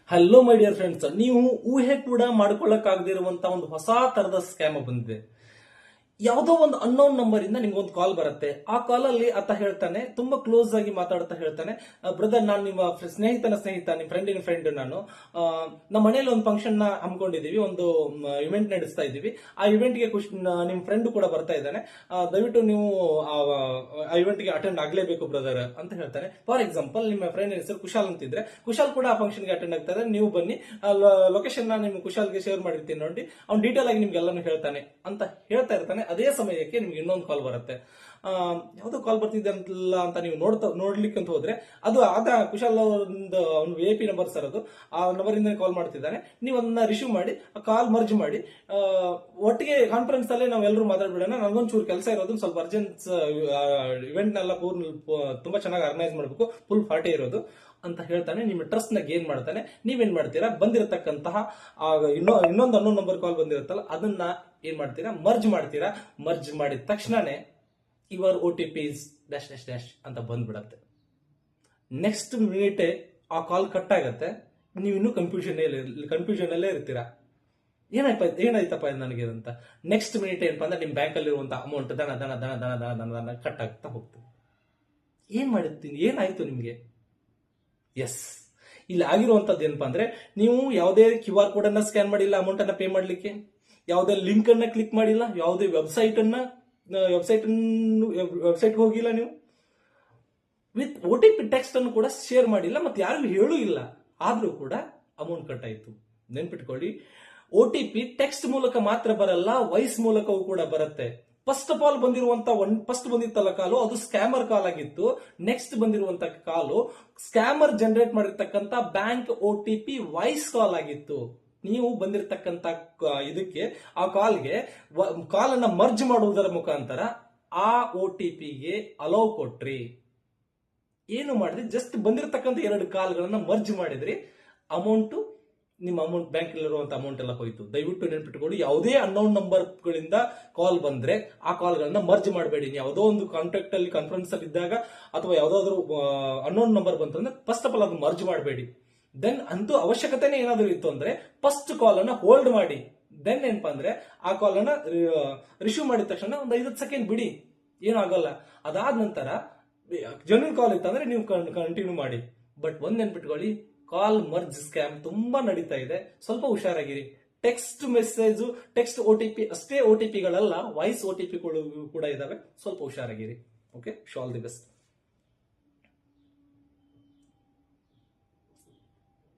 Hello my dear friends, ನೀವು ಊಹೆ ಕೂಡ ಮಾಡ್ಕೊಳ್ಳಕ್ಕಾಗದಿರುವಂತ ಒಂದು ಹೊಸ ತರದ ಸ್ಕ್ಯಾಮ್ ಬಂದಿದೆ. ಯಾವುದೋ ಒಂದು ಅನ್ನೋನ್ ನಂಬರ್ ಇಂದ ನಿಮ್ಗೊಂದು ಕಾಲ್ ಬರುತ್ತೆ. ಆ ಕಾಲ್ ಅಲ್ಲಿ ಆತ ಹೇಳ್ತಾನೆ, ತುಂಬಾ ಕ್ಲೋಸ್ ಆಗಿ ಮಾತಾಡ್ತಾ ಹೇಳ್ತಾನೆ, ಬ್ರದರ್ ನಾನು ನಿಮ್ಮ ಸ್ನೇಹಿತ, ನಿಮ್ ಫ್ರೆಂಡಿನ ಫ್ರೆಂಡ್ ನಾನು. ನಮ್ಮ ಮನೇಲಿ ಒಂದು ಫಂಕ್ಷನ್ ನ ಹಮ್ಮಿಕೊಂಡಿದೀವಿ, ಒಂದು ಇವೆಂಟ್ ನಡೆಸ್ತಾ ಇದ್ದೀವಿ. ಆ ಇವೆಂಟ್ ಗೆ ನಿಮ್ ಫ್ರೆಂಡ್ ಕೂಡ ಬರ್ತಾ ಇದ್ದಾನೆ. ದಯವಿಟ್ಟು ನೀವು ಆ ಇವೆಂಟ್ ಗೆ ಅಟೆಂಡ್ ಆಗ್ಲೇಬೇಕು ಬ್ರದರ್ ಅಂತ ಹೇಳ್ತಾನೆ. ಫಾರ್ ಎಕ್ಸಾಂಪಲ್, ನಿಮ್ಮ ಫ್ರೆಂಡ್ ಹೆಸರು ಕುಶಾಲ್ ಅಂತಿದ್ರೆ, ಕುಶಾಲ್ ಕೂಡ ಆ ಫಂಕ್ಷನ್ ಗೆ ಅಟೆಂಡ್ ಆಗ್ತಾ ಇದ್ದಾರೆ. ನೀವು ಬನ್ನಿ, ಲೊಕೇಶನ್ ನ ನಿಮ್ ಕುಶಾಲ್ಗೆ ಶೇರ್ ಮಾಡಿರ್ತೀನಿ ನೋಡಿ, ಅವ್ನು ಡೀಟೇಲ್ ಆಗಿ ನಿಮ್ಗೆ ಎಲ್ಲಾನು ಹೇಳ್ತಾನೆ ಅಂತ ಹೇಳ್ತಾ ಇರ್ತಾನೆ. ಅದೇ ಸಮಯಕ್ಕೆ ನಿಮ್ಗೆ ಇನ್ನೊಂದು ಕಾಲ್ ಬರುತ್ತೆ. ಯಾವ್ದೋ ಕಾಲ್ ಬರ್ತಿದೆ ಅಂತಲ್ಲ ಅಂತ ನೀವು ನೋಡ್ಲಿಕ್ಕೆ ಅಂತ ಹೋದ್ರೆ, ಅದು ಕುಶಾಲ್ ಒಂದು VIP ನಂಬರ್ ಸರ್, ಅದು ಆ ನಂಬರ್ ಇಂದ ಕಾಲ್ ಮಾಡ್ತಿದ್ದಾನೆ. ನೀವು ಅದನ್ನ ರಿಸೀವ್ ಮಾಡಿ ಕಾಲ್ ಮರ್ಜ್ ಮಾಡಿ, ಒಟ್ಟಿಗೆ ಕಾನ್ಫರೆನ್ಸ್ ಅಲ್ಲೇ ನಾವು ಎಲ್ಲರೂ ಮಾತಾಡ್ಬಿಡೋಣ, ನನಗೊಂದು ಚೂರು ಕೆಲಸ ಇರೋದು, ಸ್ವಲ್ಪ ಅರ್ಜೆಂಟ್ ಇವೆಂಟ್ ನೆಲ್ಲ ತುಂಬಾ ಚೆನ್ನಾಗಿ ಆರ್ಗನೈಸ್ ಮಾಡಬೇಕು, ಫುಲ್ ಪಾರ್ಟಿ ಇರೋದು ಅಂತ ಹೇಳ್ತಾನೆ. ನಿಮ್ಮ ಟ್ರಸ್ಟ್ ನ ಗೇನ್ ಮಾಡ್ತಾನೆ. ನೀವೇನ್ ಮಾಡ್ತೀರಾ, ಬಂದಿರತಕ್ಕಂತಹ ಇನ್ನೊಂದು ಅನ್ನೋ ನಂಬರ್ ಕಾಲ್ ಬಂದಿರುತ್ತಲ್ಲ, ಅದನ್ನ ಏನ್ ಮಾಡ್ತೀರಾ, ಮರ್ಜ್ ಮಾಡ್ತೀರಾ. ಮರ್ಜ್ ಮಾಡಿದ ತಕ್ಷಣನೇ your OTP dash dash dash ಅಂತ ಬಂದ್ಬಿಡತ್ತೆ. ನೆಕ್ಸ್ಟ್ ಮಿನಿಟ್ ಆ ಕಾಲ್ ಕಟ್ ಆಗತ್ತೆ. ನೀವು ಇನ್ನೂ ಕನ್ಫ್ಯೂಷನ್ ಅಲ್ಲೇ ಇರ್ತೀರಾ. ಏನಾಯ್ತಪ್ಪ ನನಗೆ ಅಂತ. ನೆಕ್ಸ್ಟ್ ಮಿನಿಟ್ ಏನಪ್ಪಾ ಅಂದ್ರೆ, ನಿಮ್ ಬ್ಯಾಂಕ್ ಅಲ್ಲಿ ಇರುವಂತಹ ಅಮೌಂಟ್ ದನ ದನ ದನ ದನ ದನ ದನ ದನ ಕಟ್ ಆಗ್ತಾ ಹೋಗ್ತದೆ. ಏನ್ ಮಾಡಿರ್ತೀನಿ, ಏನಾಯ್ತು ನಿಮ್ಗೆ? ಎಸ್, ಇಲ್ಲಿ ಆಗಿರುವಂತದ್ದು ಏನಪ್ಪಾ ಅಂದ್ರೆ, ನೀವು ಯಾವುದೇ QR ಕೋಡ್ ಅನ್ನ ಸ್ಕ್ಯಾನ್ ಮಾಡಿಲ್ಲ ಅಮೌಂಟ್ ಅನ್ನ ಪೇ ಮಾಡ್ಲಿಕ್ಕೆ, ಯಾವುದೇ ಲಿಂಕ್ ಅನ್ನ ಕ್ಲಿಕ್ ಮಾಡಿಲ್ಲ, ಯಾವುದೇ ವೆಬ್ಸೈಟ್ ಹೋಗಿಲ್ಲ, ನೀವು ವಿತ್ OTP ಟೆಕ್ಸ್ಟ್ ಅನ್ನು ಕೂಡ ಶೇರ್ ಮಾಡಿಲ್ಲ, ಮತ್ತೆ ಯಾರಿಗೂ ಹೇಳೂ ಇಲ್ಲ. ಆದ್ರೂ ಕೂಡ ಅಮೌಂಟ್ ಕಟ್ ಆಯ್ತು. ನೆನ್ಪಿಟ್ಕೊಳ್ಳಿ, OTP ಟೆಕ್ಸ್ಟ್ ಮೂಲಕ ಮಾತ್ರ ಬರಲ್ಲ, ವಾಯ್ಸ್ ಮೂಲಕವೂ ಕೂಡ ಬರುತ್ತೆ. ಫಸ್ಟ್ ಆಫ್ ಆಲ್ ಫಸ್ಟ್ ಬಂದಿತ್ತಲ್ಲ ಕಾಲು, ಅದು ಸ್ಕ್ಯಾಮರ್ ಕಾಲ್ ಆಗಿತ್ತು. ನೆಕ್ಸ್ಟ್ ಬಂದಿರುವಂತ ಕಾಲು ಸ್ಕ್ಯಾಮರ್ ಜನರೇಟ್ ಮಾಡಿರ್ತಕ್ಕಂತ ಬ್ಯಾಂಕ್ OTP ವಾಯ್ಸ್ ಕಾಲ್ ಆಗಿತ್ತು. ನೀವು ಬಂದಿರತಕ್ಕಂತ ಇದಕ್ಕೆ, ಆ ಕಾಲ್ಗೆ ಕಾಲನ್ನ ಮರ್ಜ್ ಮಾಡುವುದರ ಮುಖಾಂತರ ಆ OTPಗೆ ಅಲೋ ಕೊಟ್ರಿ. ಏನು ಮಾಡಿದ್ರಿ, ಜಸ್ಟ್ ಬಂದಿರತಕ್ಕಂತ 2 ಕಾಲ್ಗಳನ್ನ ಮರ್ಜ್ ಮಾಡಿದ್ರಿ. ನಿಮ್ಮ ಅಮೌಂಟ್ ಬ್ಯಾಂಕ್ ಇರುವಂತ ಅಮೌಂಟ್ ಎಲ್ಲ ಹೋಯ್ತು. ದಯವಿಟ್ಟು ನೆನ್ಪಿಟ್ಕೊಳ್ಳಿ, ಯಾವುದೇ ಅನ್ನೋನ್ ನಂಬರ್ ಗಳಿಂದ ಕಾಲ್ ಬಂದ್ರೆ ಆ ಕಾಲ್ ಗಳನ್ನ ಮರ್ಜ್ ಮಾಡಬೇಡಿ. ಯಾವುದೋ ಒಂದು ಕಾಂಟ್ಯಾಕ್ಟ್ ಅಲ್ಲಿ ಕಾನ್ಫರೆನ್ಸ್ ಅಲ್ಲಿ ಇದ್ದಾಗ, ಅಥವಾ ಯಾವ್ದಾದ್ರು ಅನ್ನೋನ್ ನಂಬರ್ ಬಂತಂದ್ರೆ ಫಸ್ಟ್ ಆಫ್ ಆಲ್ ಅದು ಮರ್ಜ್ ಮಾಡಬೇಡಿ. ದೆನ್ ಅಂತೂ ಅವಶ್ಯಕತೆನೇ ಏನಾದ್ರು ಇತ್ತು ಅಂದ್ರೆ ಫಸ್ಟ್ ಕಾಲ್ ಅನ್ನ ಹೋಲ್ಡ್ ಮಾಡಿ. ದೆನ್ ಏನಪ್ಪಾ ಅಂದ್ರೆ, ಆ ಕಾಲ್ ಅನ್ನ ರಿಸೀವ್ ಮಾಡಿದ ತಕ್ಷಣ ಒಂದು 5 ಸೆಕೆಂಡ್ ಬಿಡಿ, ಏನಾಗಲ್ಲ. ಅದಾದ ನಂತರ ಜೆನ್ಯೂನ್ ಕಾಲ್ ಇತ್ತಂದ್ರೆ ನೀವು ಕಂಟಿನ್ಯೂ ಮಾಡಿ. ಬಟ್ ಒಂದ್ ನೆನ್ಪಿಟ್ಕೊಳ್ಳಿ, ಕಾಲ್ ಮರ್ಜ್ ಸ್ಕ್ಯಾಮ್ ತುಂಬಾ ನಡೀತಾ ಇದೆ. ಸ್ವಲ್ಪ ಹುಷಾರಾಗಿರಿ. ಟೆಕ್ಸ್ಟ್ ಮೆಸೇಜ್, ಟೆಕ್ಸ್ಟ್ OTP ಅಷ್ಟೇ OTP ಗಳಲ್ಲ, ವಾಯ್ಸ್ OTP ಕೂಡ ಇದಾವೆ. ಸ್ವಲ್ಪ ಹುಷಾರಾಗಿರಿ. Okay, all the best.